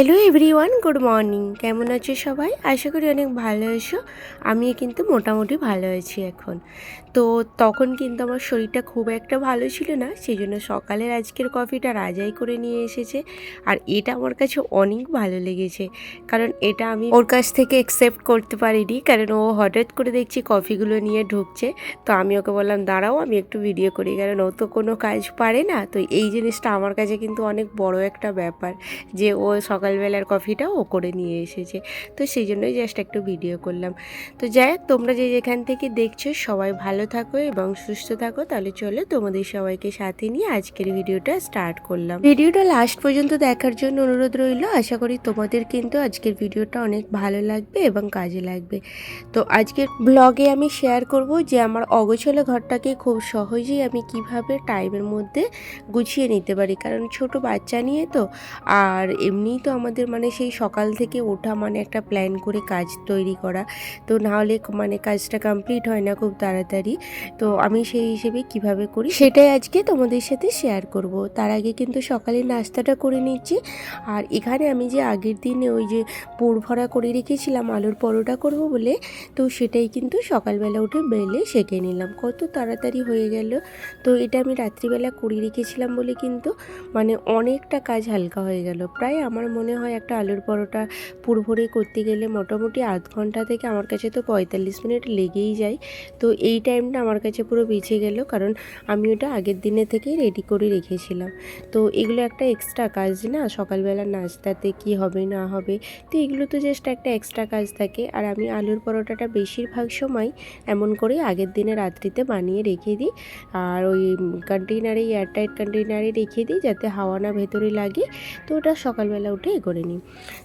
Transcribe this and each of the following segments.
Hello everyone, good morning. কেমন আছো সবাই? আশা করি অনেক ভালো আছো। আমি কিন্তু মোটামুটি ভালো আছি এখন। তো তখন কিন্তু আমার শরীরটা খুব একটা ভালো ছিল না, সেই জন্য সকালের আজকের কফিটা রাজাই করে নিয়ে এসেছে। আর এটা আমার কাছে অনেক ভালো লেগেছে, কারণ এটা আমি ওর কাছ থেকে অ্যাকসেপ্ট করতে পারিনি, কারণ ও হঠাৎ করে দেখছি কফিগুলো নিয়ে ঢুকছে। তো আমি ওকে বললাম দাঁড়াও, আমি একটু ভিডিও করি, কারণ ও তো কোনো কাজ পারে না। তো এই জিনিসটা আমার কাছে কিন্তু অনেক বড় একটা ব্যাপার যে ও সকালবেলার কফিটা ও করে নিয়ে এসেছে। তো সেই জন্যই জাস্ট একটু ভিডিও করলাম। তো যাই হোক, তোমরা যে যেখান থেকে দেখছো সবাই ভালো থাকো এবং সুস্থ থাকো। তাহলে চলো তোমাদের সবাইকে সাথে নিয়ে আজকের ভিডিওটা স্টার্ট করলাম। ভিডিওটা লাস্ট পর্যন্ত দেখার জন্য অনুরোধ রইল। আশা করি তোমাদের কিন্তু আজকের ভিডিওটা অনেক ভালো লাগবে এবং কাজে লাগবে। তো আজকের ব্লগে আমি শেয়ার করব যে আমার অগোছালো ঘরটাকে খুব সহজেই আমি কিভাবে টাইমের মধ্যে গুছিয়ে নিতে পারি, কারণ ছোট বাচ্চা নিয়ে তো। আর এমনিই তো আমাদের সেই সকাল থেকে ওঠা একটা প্ল্যান করে কাজ তৈরি করা, তো নাহলে কাজটা কমপ্লিট হয় না খুব তাড়াতাড়ি। তো আমি সেই হিসেবে কিভাবে করি সেটাই আজকে তোমাদের সাথে শেয়ার করব। তার আগে কিন্তু সকালে নাস্তাটা করে নিচ্ছি। আর এখানে আমি যে আগের দিনে ওই যে পুর ভরা করে রেখেছিলাম আলুর পরোটা করব বলে, তো সেটাই কিন্তু সকালবেলা উঠে বেলে সেঁকে নিলাম। কত তাড়াতাড়ি হয়ে গেল। তো এটা আমি রাত্রিবেলা করে রেখেছিলাম বলে কিন্তু অনেকটা কাজ হালকা হয়ে গেল। প্রায় আমার মনে হয় একটা আলুর পরোটা পুর ভরে করতে গেলে মোটামুটি আধ ঘন্টা থেকে আমার কাছে তো 45 মিনিট লেগেই যায়। তো এই টাইমটা আমার কাছে পুরো বেঁচে গেল, কারণ আমি ওটা আগের দিনে থেকেই রেডি করে রেখেছিলাম। তো এগুলো একটা এক্সট্রা কাজ না, সকালবেলা নাস্তাতে কি হবে না হবে, তো এগুলো তো জাস্ট একটা এক্সট্রা কাজ থাকে। আর আমি আলুর পরোটাটা বেশিরভাগ সময় এমন করে আগের দিনে রাত্রিতে বানিয়ে রেখে দিই। আর ওই কন্টেইনারে, এয়ারটাইট কন্টেইনারে রেখে দিই, যাতে হাওয়া না ভেতরে লাগে। তো ওটা সকালবেলা উঠে করে নিই।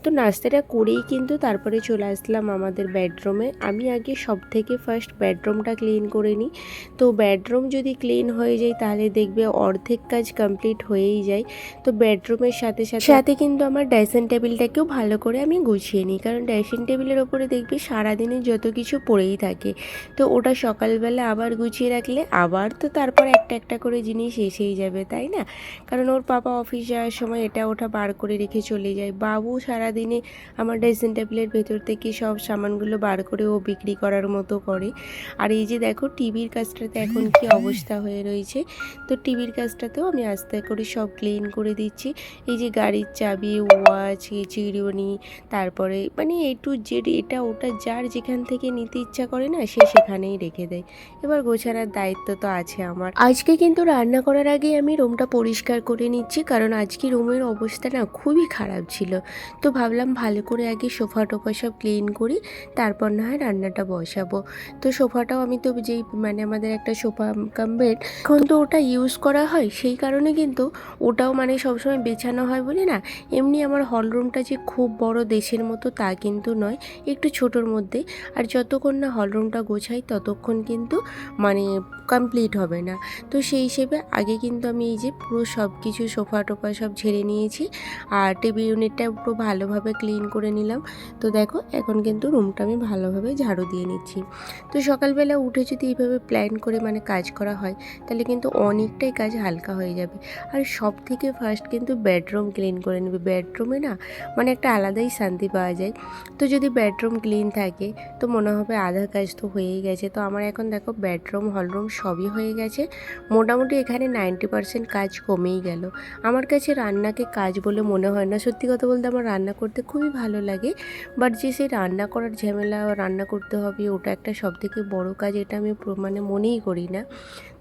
তো নাস্তাটা করেই কিন্তু তারপরে চলে আসলাম আমাদের বেডরুমে। আমি আগে সব থেকে ফার্স্ট বেডরুমটা ক্লিন করে নিই। তো বেডরুম যদি ক্লিন হয়ে যায় তাহলে দেখবে অর্ধেক কাজ কমপ্লিট হয়েই যায়। তো বেডরুমের সাথে সাথে সাথে কিন্তু আমার ড্রেসিং টেবিলটাকেও ভালো করে আমি গুছিয়ে নিই, কারণ ড্রেসিং টেবিলের ওপরে দেখবি সারাদিনে যত কিছু পড়েই থাকে। তো ওটা সকালবেলা আবার গুছিয়ে রাখলে আবার তো তারপর একটা একটা করে জিনিস এসেই যাবে, তাই না? কারণ ওর পাপা অফিস যাওয়ার সময় এটা ওটা বার করে রেখে চলে যায়। বাবু সারাদিনে আমার ড্রেসিং টেবিলের ভেতর থেকে সব সামানগুলো বার করে ও বিক্রি করার মতো করে। আর এই যে দেখো টিভির কাজটাতে এখন কি অবস্থা হয়ে রয়েছে। তো টিভির কাজটাতেও আমি আস্তে করে সব ক্লিন করে দিচ্ছি। এই যে গাড়ির চাবি, ওয়াচ, চিরুনি, তারপরে এ টু জেড এটা ওটা যার যেখান থেকে নিতে ইচ্ছা করে না, সে সেখানেই রেখে দেয়। এবার গোছানোর দায়িত্ব তো আছে আমার। আজকে কিন্তু রান্না করার আগে আমি রুমটা পরিষ্কার করে নিচ্ছি, কারণ আজকে রুমের অবস্থা না খুবই খারাপ ছিল। তো ভাবলাম ভালো করে আগে সোফা টোফা সব ক্লিন করি, তারপর না হয় রান্নাটা বসাবো। তো সোফাটাও আমি তো যেই আমাদের একটা সোফা কাম বেড, এখন তো ওটা ইউজ করা হয়, সেই কারণে কিন্তু ওটাও সবসময় বেছানো হয় বলে না। এমনি আমার হল রুমটা যে খুব বড় দেশের মতো তা কিন্তু নয়, একটু ছোটোর মধ্যে। আর যতক্ষণ না হল রুমটা গোছাই ততক্ষণ কিন্তু কমপ্লিট হবে না। তো সেই হিসেবে আগে কিন্তু আমি এই যে পুরো সব কিছু সোফা টোফা সব ঝেড়ে নিয়েছি, আর টিভি ইউনিটটা পুরো ভালোভাবে ক্লিন করে নিলাম। তো দেখো এখন কিন্তু রুমটা আমি ভালোভাবে ঝাড়ু দিয়ে নিচ্ছি। তো সকালবেলা উঠে যদি এইভাবে প্ল্যান করে কাজ করা হয় তাহলে কিন্তু অনেকটাই কাজ হালকা হয়ে যাবে। আর সব থেকে ফার্স্ট কিন্তু বেডরুম ক্লিন করে নেবে। বেডরুমে না একটা আলাদাই শান্তি পাওয়া যায়। তো যদি বেডরুম ক্লিন থাকে তো মনে হবে আধা কাজ তো হয়েই গেছে। তো আমার এখন দেখো বেডরুম হলরুম সবই হয়ে গেছে। মোটামুটি এখানে 90% কাজ কমেই গেল। আমার কাছে রান্নাকে কাজ বলে মনে হয় না। সত্যি কথা বলতে আমার রান্না করতে খুবই ভালো লাগে, বাট যে সেই রান্না করার ঝামেলা, রান্না করতে হবে ওটা একটা সবথেকে বড় কাজ, এটা আমি মনেই করি না।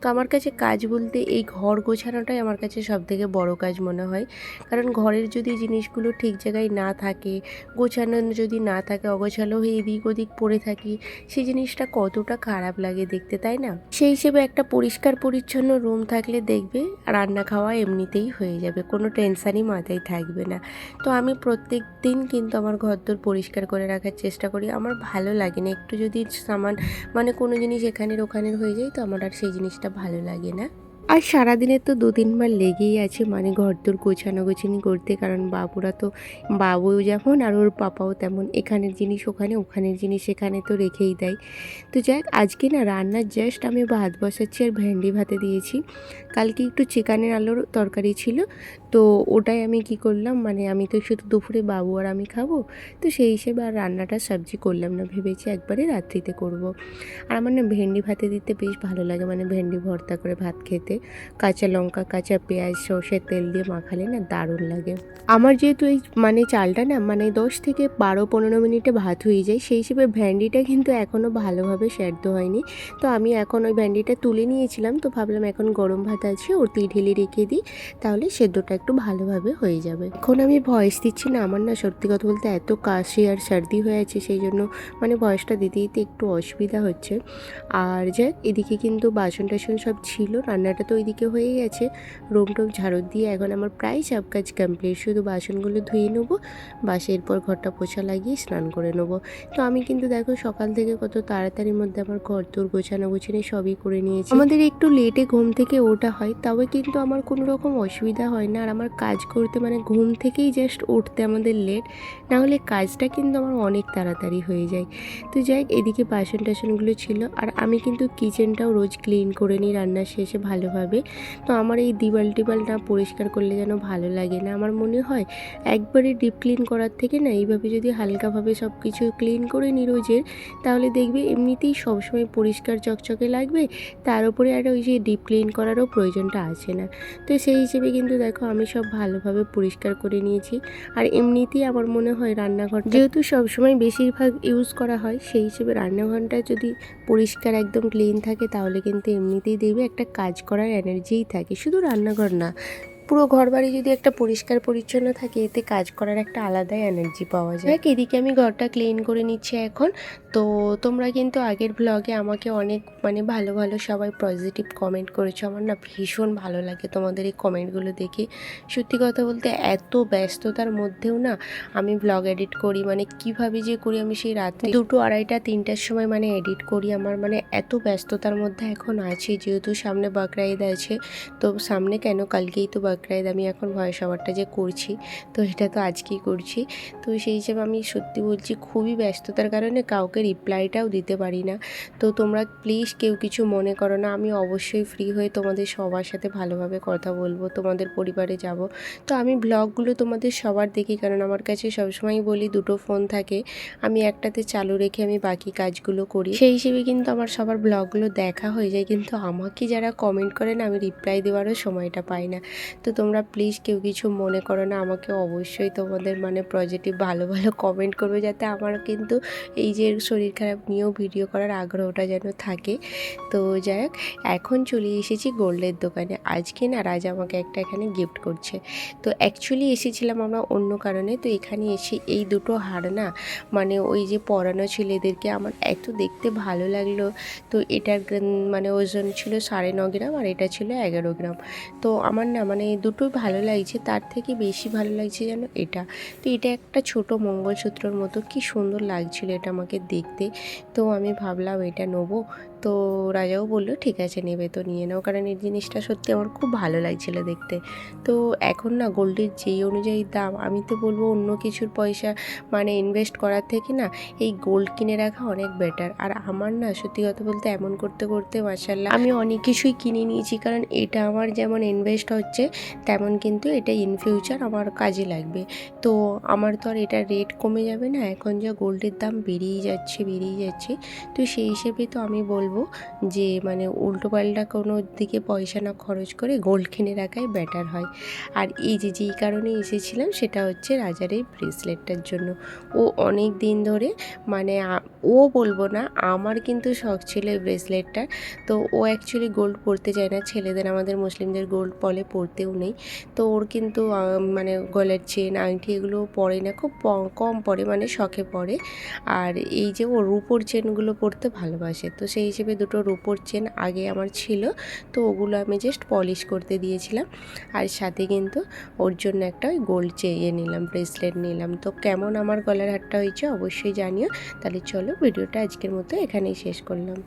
তো আমার কাছে কাজ বলতে এই ঘর গোছানোটাই আমার কাছে সবথেকে বড় কাজ মনে হয়। কারণ ঘরের যদি জিনিসগুলো ঠিক জায়গায় না থাকে, গোছানো যদি না থাকে, অগোছালো হয়ে এদিক ওদিক পড়ে থাকি, সেই জিনিসটা কতটা খারাপ লাগে দেখতে, তাই না? সেই হিসেবে একটা পরিষ্কার পরিচ্ছন্ন রুম থাকলে দেখবে রান্না খাওয়া এমনিতেই হয়ে যাবে, কোনো টেনশানই মাথায় থাকবে না। তো আমি প্রত্যেক দিন কিন্তু আমার ঘরদোর পরিষ্কার করে রাখার চেষ্টা করি। আমার ভালো লাগে না একটু যদি সামান কোনো জিনিস এখানের ওখানের হয়ে যায়, তো আমার আর সেই জিনিসটা ভালো লাগে না। আর সারাদিনে তো 2-3 বার লেগেই আছে ঘরদোর গোছানো করতে, কারণ বাবুও যেমন আর ওর পাপাও তেমন, এখানের জিনিস ওখানে, ওখানের জিনিস এখানে তো রেখেই দেয়। তো যাক, আজকে না রান্নার জাস্ট আমি ভাত বসাচ্ছি আর ভেন্ডি ভাতে দিয়েছি। কালকে একটু চিকেনের আলুর তরকারি ছিল, তো ওটাই আমি কি করলাম, মানে আমি তো শুধু দুপুরে বাবু আর আমি খাবো, তো সেই হিসেবে আর রান্নাটা সবজি করলাম না, ভেবেছি একবারে রাত্রিতে করব। আর আমার না ভেন্ডি ভাতে দিতে বেশ ভালো লাগে, মানে ভেন্ডি ভর্তা করে ভাত খেতে কাঁচা লঙ্কা, কাঁচা পেঁয়াজ, সর্ষের তেল দিয়ে মাখালে না দারুণ লাগে। আমার যেহেতু এই মানে চালটা না মানে 10 থেকে 12-15 মিনিটে ভাত হয়ে যায়, সেই হিসেবে ভেন্ডিটা কিন্তু এখনও ভালোভাবে সেদ্ধ হয়নি। তো আমি এখন ওই ভেন্ডিটা তুলে নিয়েছিলাম, তো ভাবলাম এখন গরম ভাত আছে ওতেই ঢেলে রেখে দিই, তাহলে সেদ্ধটা একটু ভালোভাবে হয়ে যাবে। এখন আমি ভয়েস দিচ্ছি না, আমার না সত্যি কথা বলতে এত কাশি আর সর্দি হয়ে আছে, সেই জন্য মানে ভয়েসটা দিতে দিতে একটু অসুবিধা হচ্ছে। আর যাক, এদিকে কিন্তু বাসন টাসন সব ছিল, রান্নাটা তো ওইদিকে হয়ে গেছে, রুম টুম ঝাড়ু দিয়ে এখন আমার প্রায় সব কাজ কমপ্লিট, শুধু বাসনগুলো ধুয়ে নেবো, বাসে এরপর ঘরটা পোছা লাগিয়ে স্নান করে নেবো। তো আমি কিন্তু দেখো সকাল থেকে কত তাড়াতাড়ির মধ্যে আমার ঘর তোর গোছানো গুছিয়ে সবই করে নিয়েছি। আমাদের একটু লেটে ঘুম থেকে ওঠা হয়, তবে কিন্তু আমার কোনো রকম অসুবিধা হয় না। আর আমার কাজ করতে মানে ঘুম থেকেই জাস্ট উঠতে আমাদের লেট, না হলে কাজটা কিন্তু আমার অনেক তাড়াতাড়ি হয়ে যায়। তো যাই, এদিকে বাসন টাসনগুলো ছিল, আর আমি কিন্তু কিচেনটাও রোজ ক্লিন করে নিই রান্নার শেষে ভালোভাবে। তো আমার এই দিওয়াল টিওয়াল না পরিষ্কার করলে যেন ভালো লাগে না, আমার মনে হয় একবারে ডিপ ক্লিন করার থেকে না এইভাবে যদি হালকাভাবে সব কিছু ক্লিন করে নিই রোজের, তাহলে দেখবে এমনিতেই সবসময় পরিষ্কার চকচকে লাগবে, তার উপরে আর ওই যে ডিপ ক্লিন করারও প্রয়োজনটা আছে না। তো সেই হিসেবে কিন্তু দেখো আমি সব ভালোভাবে পরিষ্কার করে নিয়েছি। আর এমনিতেই আমার মনে হয় রান্নাঘর যেহেতু সবসময় বেশিরভাগ ইউজ করা হয়, সেই হিসেবে রান্নাঘরটা যদি পরিষ্কার একদম ক্লিন থাকে, তাহলে কিন্তু এমনিতেই দেখবে একটা কাজ করার এনার্জিই থাকে। শুধু রান্নাঘর না, পুরো ঘরবাড়ি যদি একটা পরিষ্কার পরিচ্ছন্ন থাকে, এতে কাজ করার একটা আলাদাই এনার্জি পাওয়া যায়। এদিকে আমি ঘরটা ক্লিন করে নিচ্ছি এখন। তো তোমরা কিন্তু আগের ব্লগে আমাকে অনেক মানে ভালো ভালো সবাই পজিটিভ কমেন্ট করেছো, আমার না ভীষণ ভালো লাগে তোমাদের এই কমেন্টগুলো দেখে। সত্যি কথা বলতে এত ব্যস্ততার মধ্যেও না আমি ব্লগ এডিট করি, মানে কিভাবে যে করি আমি সেই রাত্রি 2, 2:30, 3টার সময় মানে এডিট করি। আমার মানে এত ব্যস্ততার মধ্যে এখন আছি, যেহেতু সামনে বকরা ঈদ আছে। তো সামনে কেন, কালকেই তো বকরা ঈদ, আমি এখন ভয়েস ওভারটা যে করছি, তো এটা তো আজকেই করছি। তো সেই হিসেবে আমি সত্যি বলছি খুবই ব্যস্ততার কারণে কাউকে রিপ্লাইটাও দিতে পারি না। তো তোমরা প্লিজ কেউ কিছু মনে করো না, আমি অবশ্যই ফ্রি হয়ে তোমাদের সবার সাথে ভালোভাবে কথা বলবো, তোমাদের পরিবারে যাব। তো আমি ব্লগগুলো তোমাদের সবার দেখি, কারণ আমার কাছে সবসময়ই বলি 2টো ফোন থাকে, আমি একটাতে চালু রেখে আমি বাকি কাজগুলো করি, সেই হিসেবে কিন্তু আমার সবার ব্লগগুলো দেখা হয়ে যায়। কিন্তু আমাকে যারা কমেন্ট করে না, আমি রিপ্লাই দেওয়ারও সময়টা পাই না। তো তোমরা প্লিজ কেউ কিছু মনে করো না, আমাকে অবশ্যই তোমাদের মানে পজিটিভ ভালো ভালো কমেন্ট করবে, যাতে আমার কিন্তু এই যে শরীর খারাপ নিয়েও ভিডিও করার আগ্রহটা যেন থাকে। তো যাই হোক, এখন চলে এসেছি গোল্ডের দোকানে। আজকে না রাজা আমাকে একটা এখানে গিফট করছে। তো অ্যাকচুয়ালি এসেছিলাম আমরা অন্য কারণে, তো এখানে এসে এই দুটো হার না মানে ওই যে পরানো ছেলেদেরকে আমার এত দেখতে ভালো লাগলো। তো এটার মানে ওজন ছিল 9.5 গ্রাম, আর এটা ছিল 11 গ্রাম। তো আমার না মানে দুটোই ভালো লাগছে, তার থেকে বেশি ভালো লাগছে যেন এটা। তো এটা একটা ছোট মঙ্গলসূত্রর মতো, কি সুন্দর লাগছিল এটা আমাকে দেখতে। তো আমি ভাবলাম এটা নেবো। তো রাজাও বললো ঠিক আছে নেবে তো নিয়ে নাও, কারণ এই জিনিসটা সত্যি আমার খুব ভালো লাগছিল দেখতে। তো এখন না গোল্ডের যেই অনুযায়ী দাম, আমি তো বলবো অন্য কিছুর পয়সা মানে ইনভেস্ট করার থেকে না এই গোল্ড কিনে রাখা অনেক বেটার। আর আমার না সত্যি কথা বলতে এমন করতে করতে মাশাআল্লাহ আমি অনেক কিছুই কিনে নিয়েছি, কারণ এটা আমার যেমন ইনভেস্ট হচ্ছে, তেমন কিন্তু এটা ইন ফিউচার আমার কাজে লাগবে। তো আমার তো আর এটার রেট কমে যাবে না, এখন যা গোল্ডের দাম বেরিয়েই যাচ্ছে। তো সেই হিসেবে তো আমি বলবো যে মানে উল্টোপাল্টা কোনো দিকে পয়সা না খরচ করে গোল্ড কিনে রাখাই বেটার হয়। আর এই যে যেই কারণে এসেছিলাম সেটা হচ্ছে রাজার এই ব্রেসলেটটার জন্য। ও অনেক দিন ধরে মানে ও বলবো না, আমার কিন্তু শখ ছিল এই ব্রেসলেটটার। তো ও অ্যাকচুয়ালি গোল্ড পরতে চায় না, ছেলেদের আমাদের মুসলিমদের গোল্ড পরে পরতেও নেই। তো ওর কিন্তু মানে গলার চেন আংটি এগুলো পরে না, খুব কম পরে, মানে শখে পরে। আর এই যে ও রূপোর চেনগুলো পরতে ভালোবাসে, তো সেই হিসেবে দুটো রূপোর চেন আগে আমার ছিল, তো ওগুলো আমি জাস্ট পলিশ করতে দিয়েছিলাম। আর সাথে কিন্তু ওর জন্য একটা ওই গোল্ড নিলাম, ব্রেসলেট নিলাম। তো কেমন আমার গলার হারটা হয়েছে অবশ্যই জানিও। তাহলে চলো ভিডিওটা আজকের মতো এখানেই শেষ করলাম।